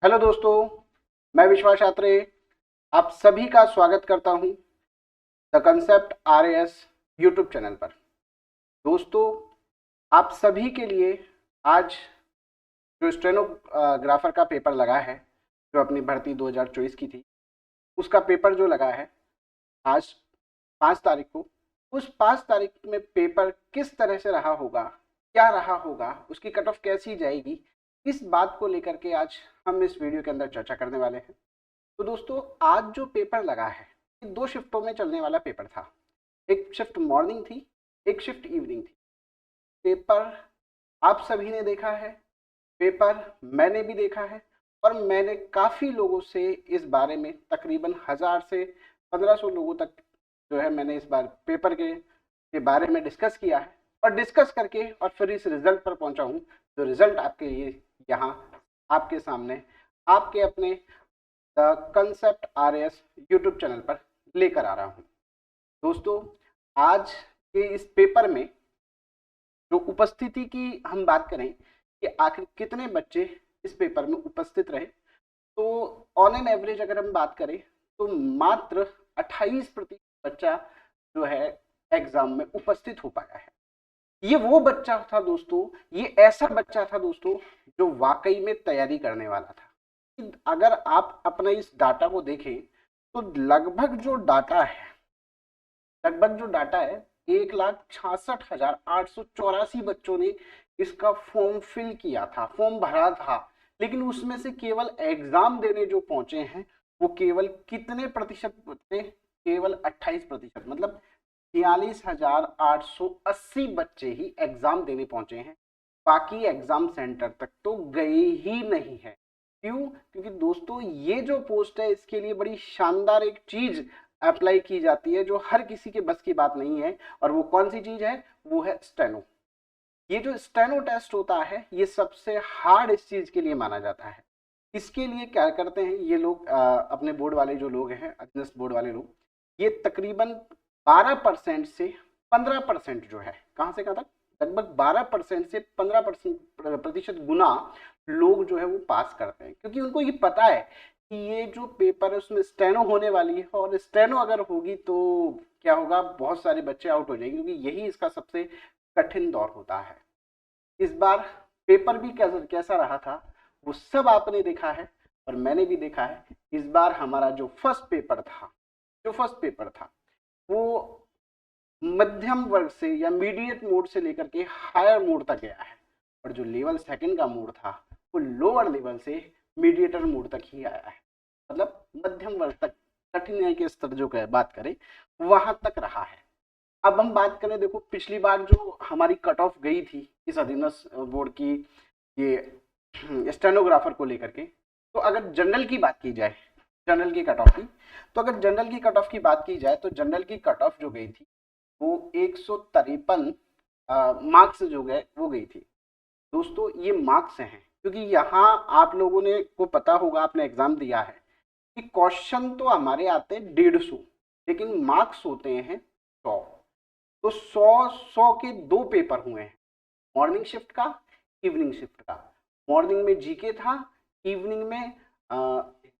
Hello दोस्तों, मैं विश्वास छात्रे आप सभी का स्वागत करता हूं the concept RAS YouTube channel पर। दोस्तों, आप सभी के लिए आज जो स्टेनोग्राफर का पेपर लगा है, जो अपनी भर्ती 2024 की थी, उसका पेपर जो लगा है आज 5 तारीख को, उस 5 तारीख में पेपर किस तरह से रहा होगा, क्या रहा होगा, उसकी कट ऑफ कैसी जाएगी, इस बात को लेकर के आज हम इस वीडियो के अंदर चर्चा करने वाले हैं। तो दोस्तों, आज जो पेपर लगा है ये 2 शिफ्टों में चलने वाला पेपर था। एक शिफ्ट मॉर्निंग थी, एक शिफ्ट इवनिंग थी। पेपर आप सभी ने देखा है, पेपर मैंने भी देखा है, और मैंने काफ़ी लोगों से इस बारे में तकरीबन 1000 से 1500 लोगों तक जो है मैंने इस बार पेपर के बारे में डिस्कस किया है, और डिस्कस करके और फिर इस रिजल्ट पर पहुंचा हूं, जो रिजल्ट आपके लिए यहाँ आपके सामने आपके अपने the concept RAS YouTube channel पर लेकर आ रहा हूं। दोस्तों, आज के इस पेपर में जो उपस्थिति की हम बात करें कि आखिर कितने बच्चे इस पेपर में उपस्थित रहे, तो ऑन एन एवरेज अगर हम बात करें तो मात्र 28% बच्चा जो है एग्जाम में उपस्थित हो पाया है। ये वो बच्चा था दोस्तों, ये ऐसा बच्चा था दोस्तों जो वाकई में तैयारी करने वाला था। अगर आप अपने इस डाटा को देखें तो लगभग जो डाटा है 1,66,884 बच्चों ने इसका फॉर्म फिल किया था, फॉर्म भरा था, लेकिन उसमें से केवल एग्जाम देने जो पहुंचे हैं वो केवल कितने प्रतिशत थे? केवल 28%, मतलब 42,880 बच्चे ही एग्जाम देने पहुंचे हैं। बाकी एग्जाम सेंटर तक तो गए ही नहीं है। क्यों? क्योंकि दोस्तों, ये जो पोस्ट है इसके लिए बड़ी शानदार एक चीज अप्लाई की जाती है जो हर किसी के बस की बात नहीं है, और वो कौन सी चीज है? वो है स्टेनो। ये जो स्टेनो टेस्ट होता है ये सबसे हार्ड इस चीज के लिए माना जाता है। इसके लिए क्या करते हैं ये लोग, अपने बोर्ड वाले जो लोग हैं, अधीनस्थ बोर्ड वाले लोग, ये तकरीबन 12% से 15% जो है, कहाँ से कहाँ तक, लगभग 12% से 15% गुना लोग जो है वो पास करते हैं, क्योंकि उनको ये पता है कि ये जो पेपर है उसमें स्टेनो होने वाली है, और स्टेनो अगर होगी तो क्या होगा, बहुत सारे बच्चे आउट हो जाएंगे, क्योंकि यही इसका सबसे कठिन दौर होता है। इस बार पेपर भी कैसा रहा था वो सब आपने देखा है और मैंने भी देखा है। इस बार हमारा जो फर्स्ट पेपर था वो मध्यम वर्ग से या मीडिएट मोड से लेकर के हायर मोड तक गया है, और जो लेवल सेकंड का मोड था वो लोअर लेवल से मीडिएटर मोड तक ही आया है, मतलब मध्यम वर्ग तक, कठिनाई के स्तर जो बात करें वहां तक रहा है। अब हम बात करें, देखो पिछली बार जो हमारी कट ऑफ गई थी इस अधीनस्थ बोर्ड की ये स्टेनोग्राफर को लेकर के, तो अगर जनरल की बात की जाए, जनरल की कट ऑफ की, तो अगर जनरल की कट ऑफ की बात की जाए तो जनरल की कट ऑफ जो गई थी वो 153 मार्क्स जो गए वो गई थी। दोस्तों, ये मार्क्स हैं, क्योंकि यहाँ आप लोगों ने को पता होगा, आपने एग्जाम दिया है कि क्वेश्चन तो हमारे आते हैं 150, लेकिन मार्क्स होते हैं 100। तो 100 के 2 पेपर हुए हैं, मॉर्निंग शिफ्ट का, इवनिंग शिफ्ट का। मॉर्निंग में जीके था, इवनिंग में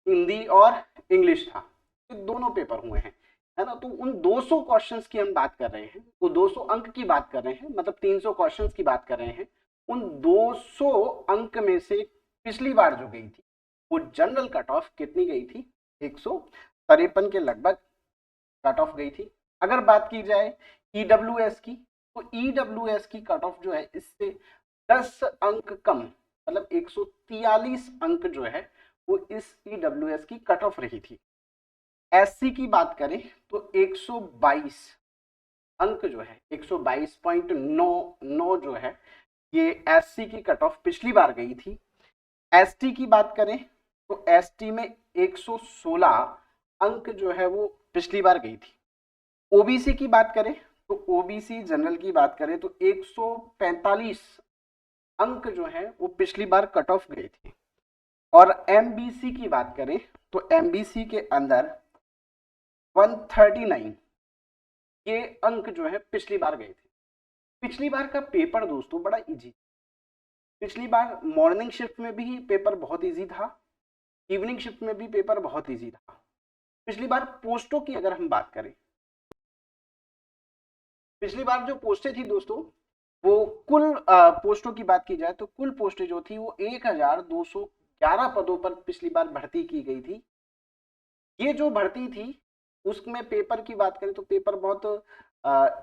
हिंदी और इंग्लिश था। ये दोनों पेपर हुए हैं, है ना। तो उन 200 क्वेश्चंस की हम बात कर रहे हैं, वो 200 अंक की बात कर रहे हैं, मतलब 300 क्वेश्चंस की बात कर रहे हैं। उन 200 अंक में से पिछली बार जो गई थी वो जनरल कट ऑफ कितनी गई थी? 153 के लगभग कट ऑफ गई थी। अगर बात की जाए ईडब्ल्यूएस की, तो ईडब्ल्यूएस की कट ऑफ जो है इससे 10 अंक कम, मतलब 143 अंक जो है वो इस ईडब्ल्यूएस की कट ऑफ रही थी। एससी की बात करें तो 122 अंक जो है, 122.99 जो है ये एससी की कट ऑफ पिछली बार गई थी। एसटी की बात करें तो एसटी में 116 अंक जो है वो पिछली बार गई थी। ओबीसी की बात करें तो ओबीसी जनरल की बात करें तो 145 अंक जो है वो पिछली बार कट ऑफ गए थे। और एमबीसी की बात करें तो एमबीसी के अंदर 139 ये अंक जो है पिछली बार गए थे। पिछली बार का पेपर दोस्तों बड़ा इजी, पिछली बार मॉर्निंग शिफ्ट में भी पेपर बहुत इजी था, इवनिंग शिफ्ट में भी पेपर बहुत इजी था। पिछली बार पोस्टों की अगर हम बात करें, पिछली बार जो पोस्टें थी दोस्तों, वो कुल पोस्टों की बात की जाए तो कुल पोस्टें जो थी वो 1211 पदों पर पिछली बार भर्ती की गई थी। ये जो भर्ती थी उसमें पेपर की बात करें तो पेपर बहुत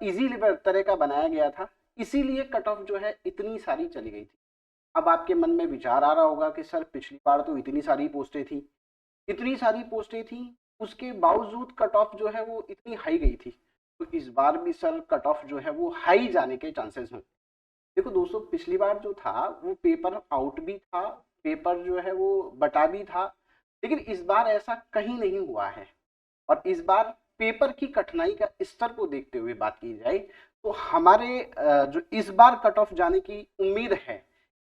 इजी तरह का बनाया गया था, इसीलिए कट ऑफ जो है इतनी सारी चली गई थी। अब आपके मन में विचार आ रहा होगा कि सर पिछली बार तो इतनी सारी पोस्टें थी, इतनी सारी पोस्टें थी, उसके बावजूद कट ऑफ जो है वो इतनी हाई गई थी, तो इस बार भी सर कट ऑफ जो है वो हाई जाने के चांसेस हैं। देखो दोस्तों, पिछली बार जो था वो पेपर आउट भी था, पेपर जो है वो बटा भी था, लेकिन इस बार ऐसा कहीं नहीं हुआ है। और इस बार पेपर की कठिनाई का स्तर को देखते हुए बात की जाए तो हमारे जो इस बार कट ऑफ जाने की उम्मीद है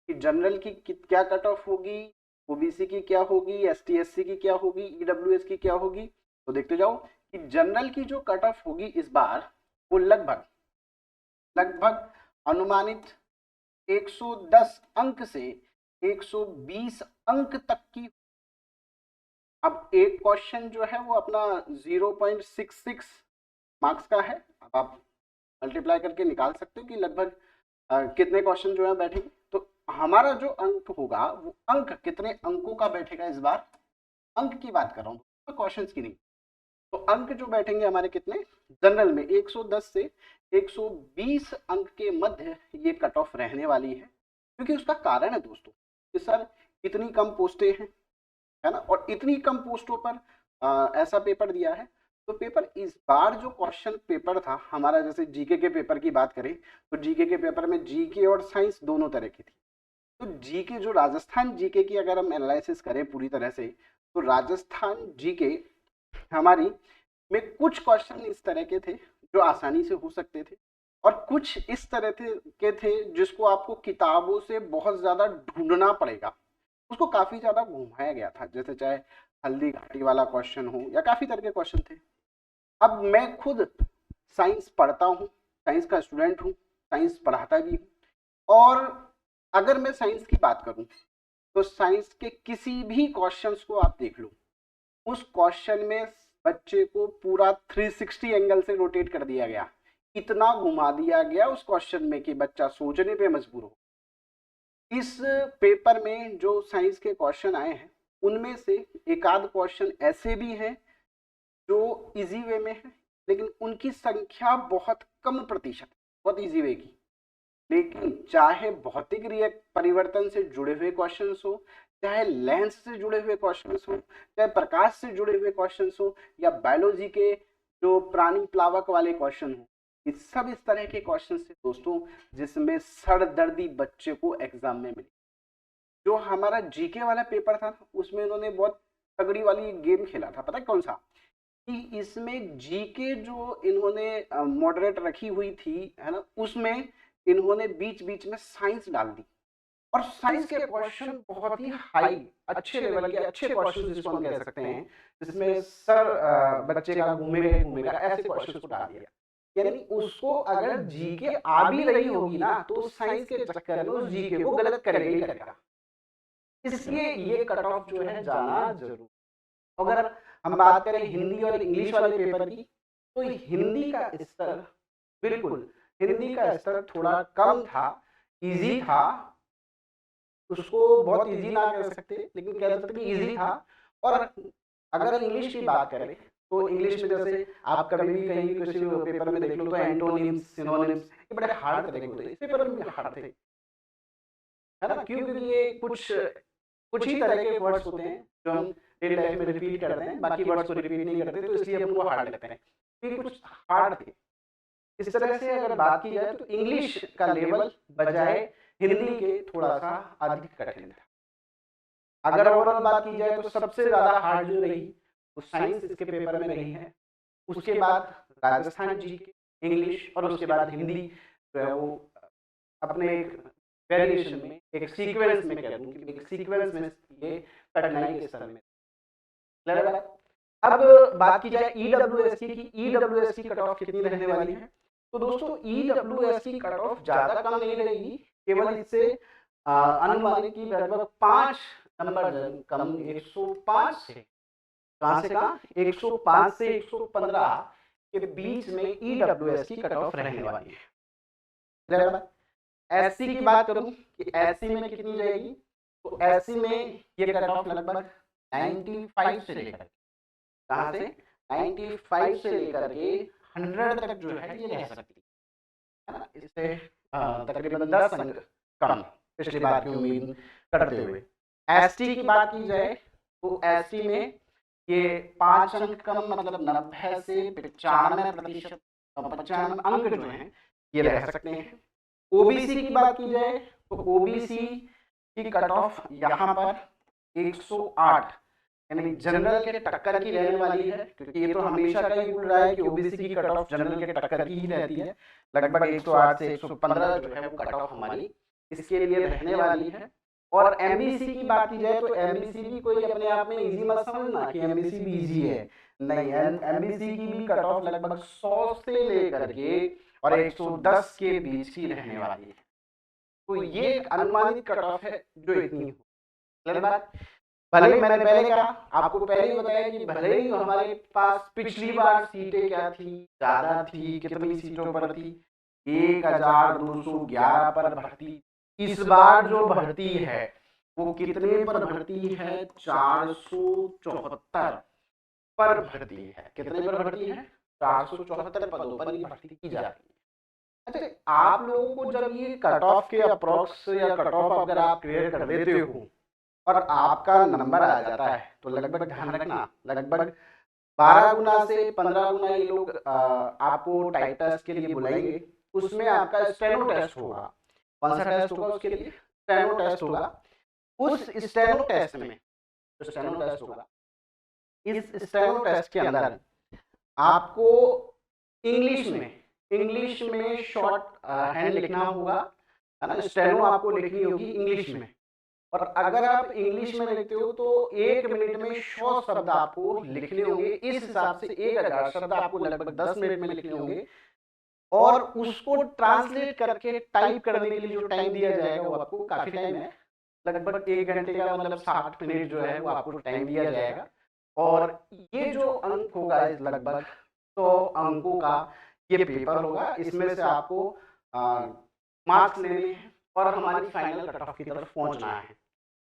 कि जनरल की क्या कट ऑफ होगी, ओबीसी की क्या होगी, एसटी एससी की क्या होगी, ईडब्ल्यूएस की क्या होगी, तो देखते जाओ कि जनरल की जो कट ऑफ होगी इस बार वो लगभग लगभग अनुमानित 110 अंक से 120 अंक तक की। अब एक क्वेश्चन जो है वो अपना 0.66 मार्क्स का है। अब आप मल्टीप्लाई करके निकाल सकते हो कि लगभग कितने क्वेश्चन जो है बैठेंगे। तो हमारा जो अंक होगा वो अंक कितने अंकों का बैठेगा इस बार, अंक की बात कर रहा हूँ तो क्वेश्चन की नहीं। तो अंक जो बैठेंगे हमारे कितने, जनरल में 110 से 120 अंक के मध्य ये कट ऑफ रहने वाली है। क्योंकि उसका कारण है दोस्तों कि सर इतनी कम पोस्टें हैं, है ना, और इतनी कम पोस्टों पर ऐसा पेपर दिया है। तो पेपर इस बार जो क्वेश्चन पेपर था हमारा, जैसे जीके के पेपर की बात करें तो जीके के पेपर में जीके और साइंस दोनों तरह की थी। तो जीके जो राजस्थान जीके की अगर हम एनालिसिस करें पूरी तरह से, तो राजस्थान जीके हमारी में कुछ क्वेश्चन इस तरह के थे जो आसानी से हो सकते थे, और कुछ इस तरह के थे जिसको आपको किताबों से बहुत ज्यादा ढूंढना पड़ेगा, उसको काफी ज्यादा घुमाया गया था, जैसे चाहे हल्दी घाटी वाला क्वेश्चन हो या काफी तरह के क्वेश्चन थे। अब मैं खुद साइंस पढ़ता हूँ, साइंस का स्टूडेंट हूँ, साइंस पढ़ाता भी हूँ, और अगर मैं साइंस की बात करूँ तो साइंस के किसी भी क्वेश्चंस को आप देख लो, उस क्वेश्चन में बच्चे को पूरा 360 एंगल से रोटेट कर दिया गया, इतना घुमा दिया गया उस क्वेश्चन में कि बच्चा सोचने पे मजबूर हो। इस पेपर में जो साइंस के क्वेश्चन आए हैं उनमें से एक आध क्वेश्चन ऐसे भी हैं जो इजी वे में है, लेकिन उनकी संख्या बहुत कम प्रतिशत, बहुत इजी वे की। लेकिन चाहे भौतिक परिवर्तन से जुड़े हुए क्वेश्चंस हो, चाहे लेंस से जुड़े हुए क्वेश्चंस हो, चाहे प्रकाश से जुड़े हुए क्वेश्चंस हो, या बायोलॉजी के जो प्राणी प्लावक वाले क्वेश्चन हो, ये सब इस तरह के क्वेश्चन है दोस्तों जिसमें सरदर्दी बच्चे को एग्जाम में मिली। जो हमारा जीके वाला पेपर था उसमें इन्होंने बहुत तगड़ी वाली गेम खेला था, पता है कौन सा, कि इसमें जीके जो इन्होंने मॉडरेट रखी हुई थी, है ना, उसमें इन्होंने बीच बीच में साइंस डाल दी, और साइंस के क्वेश्चन बहुत ही हाई अच्छे लेवल के अच्छे क्वेश्चन जिसको हम कह सकते हैं, जिसमें सर बच्चे का घूमेगा ऐसे क्वेश्चन को डाल दिया। यानी उसको अगर जीके आ भी रही होगी ना तो साइंस के चक्कर में उस जीके को गलत करेगा ही करेगा, इसलिए ये कट ऑफ जो है जाना जरूर। अगर हम बात करें हिंदी और इंग्लिश वाले पेपर की, तो हिंदी का स्तर बिल्कुल, हिंदी का स्तर थोड़ा कम था, इजी था, उसको बहुत इजी ना कह सकते लेकिन कह सकते कि इजी था। और अगर इंग्लिश की बात करें तो इंग्लिश में जैसे आप कभी भी कहीं किसी पेपर में देख लो तो एंटोनिम्स, सिनोनिम्स, ये बड़े हार्ड तरह के होते हैं, इस पेपर में भी हार्ड थे, है ना, क्योंकि ये कुछ ही तरह के वर्ड्स होते हैं जो हम डेली लाइफ में रिपीट करते हैं, बाकी वर्ड्स को रिपीट नहीं करते, तो इसलिए हम वो हार्ड लगते हैं, ये कुछ हार्ड थे। इस तरह से अगर बात की जाए तो इंग्लिश का लेवल बजाय हिंदी के थोड़ा सा अधिक कठिन था। अगर ओवरऑल बात की जाए तो सबसे ज्यादा हार्ड जो रही वो साइंस इसके पेपर में रही है, उसके बाद राजस्थान जीके, इंग्लिश, और उसके बाद हिंदी जो है वो अपने एक वेरिएशन में, एक सीक्वेंस में कह दूं कि एक सीक्वेंस में ये कठिनाई के स्तर में। अब बात की जाए ईडब्ल्यूएस की ईडब्ल्यूएस की कट ऑफ कितनी रहने वाली है, तो दोस्तों ईडब्ल्यूएस की कट ऑफ ज्यादा कम नहीं रहेगी, केवल इससे अनुमानित की लगभग 5 नंबर कम 105 से, कहाँ से कहाँ, 105 से 115 के बीच में ईडब्ल्यूएस की कट ऑफ रहने वाली है। एससी की बात करूं कि एससी में कितनी रहेगी, तो एससी में ये कट ऑफ लगभग 95 से लेकर, कहाँ से, 95 से लेकर के 100 तक जो है ये रह सकती है ना, इससे तकरीबन 10 अंक कम पिछली बार की उम्मीद करते हुए। एसटी की बात की जाए तो एसटी में ये 5 अंक कम, मतलब 90 से 95%, 95 अंक जो हैं ये रह सकते हैं। ओबीसी की बात की जाए तो ओबीसी की कट ऑफ यहाँ पर 108, यानी जनरल के टक्कर की रहने वाली है, क्योंकि ये तो हमेशा का ही रूल रहा है कि ओबीसी की कट ऑफ जनरल के टक्कर की ही रहती है। लगभग 108 से 115 जो है वो कट ऑफ हमारी इसके लिए रहने वाली है। और एमबीसी की बात की जाए तो एमबीसी भी कोई अपने आप में इजी मत समझना कि एमबीसी भी इजी है, नहीं, एमबीसी की भी कट ऑफ लगभग 100 से लेकर के और 110 के बीच ही रहने वाली है। तो ये अनुमानित कट ऑफ है जो इतनी हो। बात भले ही मैंने पहले कहा, आपको पहले ही बताया कि भले ही हमारे पास पिछली बार सीटें क्या थी, ज्यादा थी, कितनी सीटों पर थी, 1211 पर भर्ती। इस बार जो भर्ती है वो कितने पर भर्ती है, 474 पर भर्ती है। कितने पर भर्ती है, 474 पदों पर भर्ती की जा रही है। अच्छा, आप लोगों को जब ये कट ऑफ के अप्रोक्स या कट ऑफ अगर आप क्लियर कर लेते हो और आपका नंबर आ जाता है तो लगभग ध्यान रखना, लगभग 12 गुना से 15 गुना ये लोग आपको टाइप टेस्ट के लिए बुलाएंगे। उसमें आपका स्टेनो टेस्ट होगा। कौन सा टेस्ट होगा उसके लिए, स्टेनो टेस्ट होगा। उस स्टेनो टेस्ट में, जो स्टेनो टेस्ट होगा, इस स्टेनो टेस्ट के अंदर आपको इंग्लिश में शॉर्ट हैंड लिखना होगा, है ना, स्टेनो आपको लिखनी होगी इंग्लिश में। और अगर आप इंग्लिश में लिखते हो तो 1 मिनट में 100 शब्द आपको लिखने होंगे। इस हिसाब से 1000 शब्द आपको लगभग 10 मिनट में लिखने होंगे। और उसको ट्रांसलेट करके टाइप करने के लिए जो टाइम दिया जाएगा वो आपको काफी टाइम है, लगभग 1 घंटे का, मतलब 60 मिनट जो है वो आपको टाइम दिया जाएगा। और ये जो अंक होगा लगभग 100 अंकों का ये पेपर होगा। इसमें से आपको मार्क्स लेने हैं और हमारी फाइनल कट ऑफ की तरफ पहुंचना है।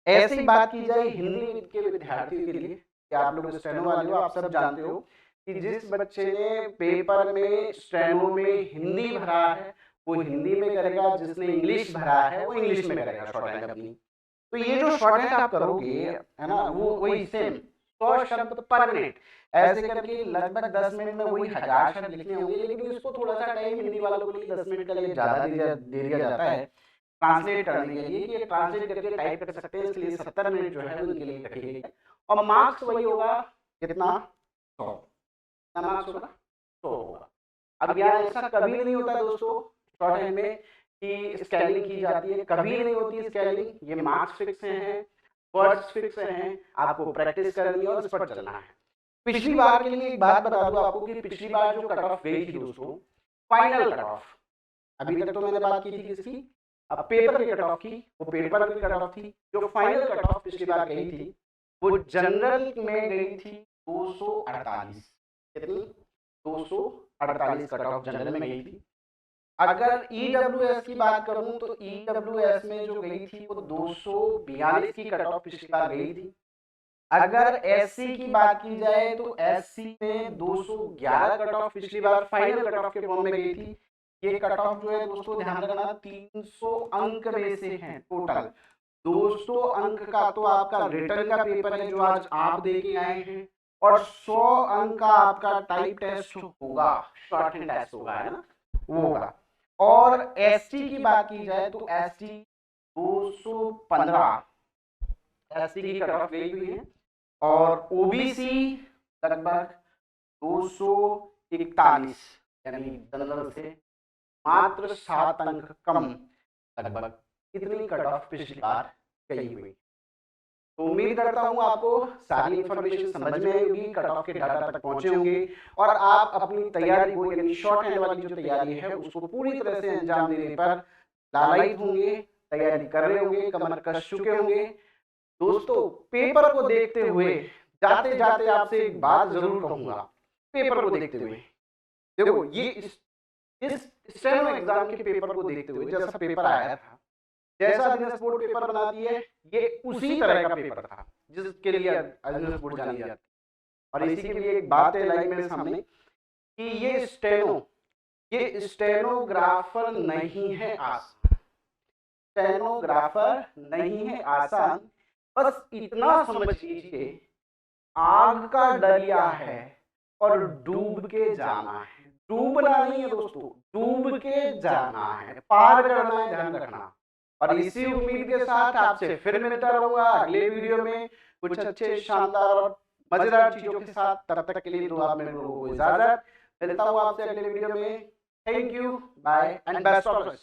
ऐसे ही बात की जाए हिंदी के विद्यार्थियों के लिए, कि आप लोग स्टेनो वाले हो, आप सब जानते हो कि जिस बच्चे ने पेपर में स्टेनो में हिंदी भरा है वो हिंदी में करेगा, जिसने इंग्लिश भरा है वो इंग्लिश में करेगा शॉर्ट हैंड अपनी। तो ये जो शॉर्ट हैंड आप करोगे, है ना, वो वही सेम 100 शब्द पर मिनट ऐसे करके लगभग 10 मिनट में वही 1000 शब्द लिखने होंगे। लेकिन इसको थोड़ा सा टाइम हिंदी वालों के लिए 10 मिनट का लिए ज्यादा दे दिया जाता है ट्रांसलेट करने के लिए, कि ट्रांसलेट करके टाइप कर सकते हैं। इसके लिए 70 मिनट जो है उनके लिए रखे गए। और मार्क्स वही होगा, कितना, 100। कितना मार्क्स होगा, 100 होगा। अब यहाँ ऐसा कभी नहीं होता दोस्तों शॉर्ट हैंड में कि स्केलिंग की जाती है, कभी नहीं होती स्केलिंग। ये मार्क्स फिक्स हैं, वर्ड्स फिक्स हैं, आपको प्रैक्टिस करनी है और इस पर चलना है। पिछली बार के लिए एक बात बता दूं आपको कि पिछली बार जो कट ऑफ गई थी दोस्तों, फाइनल कट ऑफ, अभी तक तो मैंने बात की थी किसकी, अब पेपर की कट ऑफ की, वो पेपर की कट ऑफ थी। जो फाइनल कट ऑफ पिछली बार गई थी वो जनरल में गई थी 248। कितनी, 248 कट ऑफ जनरल में गई थी। अगर ईडब्ल्यूएस की बात करूं तो ईडब्ल्यूएस में जो गई थी वो 242 की कट ऑफ पिछली बार गई थी। अगर एससी की बात की जाए तो एससी में 211 कट ऑफ पिछली बार फाइनल कट ऑफ के फॉर्म में गई थी। ये कट ऑफ जो है दोस्तों ध्यान रखना 300 अंक में से है टोटल। 200 अंक का तो आपका रिटर्न का पेपर है जो आज आप दे के आए हैं, और 100 अंक का आपका टाइप टेस्ट होगा, शॉर्ट हैंड टेस्ट होगा, है ना, वो होगा। और एसटी की बात की जाए तो एसटी 215 एसटी की कट ऑफ गई हुई है। और ओबीसी लगभग 241, यानी जनरल से मात्र 7 अंक कम, लगभग इतनी कट ऑफ पिछली बार गई हुई। तो उम्मीद करता हूँ आपको सारी इन्फॉर्मेशन समझ में आई होगी, कट ऑफ के डाटा तक पहुंचे होंगे और आप अपनी तैयारी को, यानी शॉर्ट हैंड वाली जो तैयारी है उसको पूरी तरह से अंजाम देने पर लालायित होंगे, तैयारी कर रहे होंगे, कमर कस चुके होंगे। दोस्तों पेपर को देखते हुए जाते जाते आपसे एक बात जरूर कहूंगा, पेपर को देखते हुए देखो, ये इस स्टेनो एग्जाम के पेपर को देखते हुए जैसा पेपर आया था, जैसा बिजनेस बोर्ड पेपर बनाती है, ये उसी तरह का पेपर था जिसके लिए बिजनेस बोर्ड जानी जाती है। और इसी के लिए एक बात है लाइन मेरे सामने कि ये स्टेनोग्राफर नहीं है आसान, स्टेनोग्राफर नहीं है आसान, बस इतना समझ लीजिए आग का दरिया है और डूब के जाना है। डूबना नहीं है दोस्तों, डूब के जाना है, पार करना है, ध्यान रखना। और इसी उम्मीद के साथ आपसे फिर मिलता रहूंगा अगले वीडियो में कुछ अच्छे शानदार और मजेदार चीजों के साथ। तब तक के लिए दुआ में लोगों को इजाजत, मिलता हूं आपसे अगले वीडियो में। Thank you, bye and best of luck.